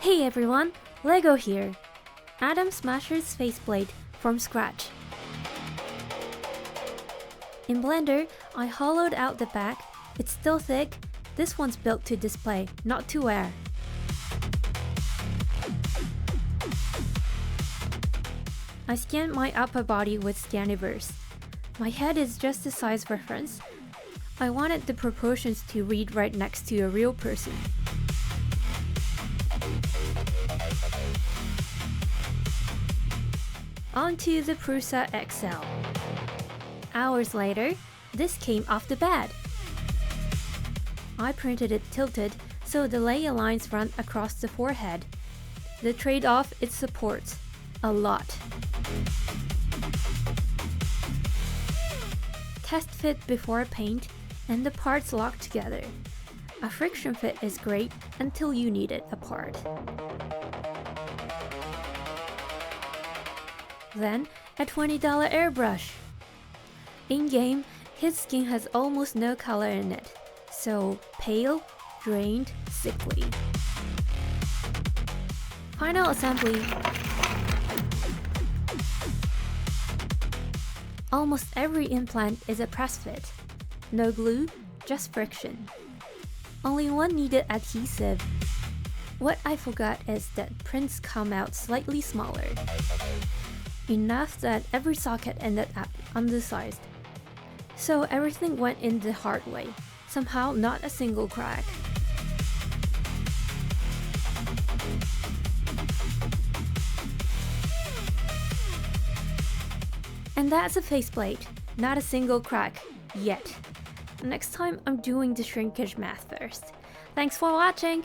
Hey everyone, Lego here! Adam Smasher's faceplate from scratch. In Blender, I hollowed out the back. It's still thick. This one's built to display, not to wear. I scanned my upper body with Scaniverse. My head is just a size reference. I wanted the proportions to read right next to a real person. Onto the Prusa XL. Hours later, this came off the bed. I printed it tilted so the layer lines run across the forehead. The trade-off it supports a lot. Test fit before paint and the parts lock together. A friction fit is great until you need it apart. Then, a $20 airbrush. In-game, his skin has almost no color in it, so pale, drained, sickly. Final assembly. Almost every implant is a press fit. No glue, just friction. Only one needed adhesive. What I forgot is that prints come out slightly smaller. Enough that every socket ended up undersized. So everything went in the hard way. Somehow not a single crack. And that's a faceplate, not a single crack, yet. Next time I'm doing the shrinkage math first. Thanks for watching!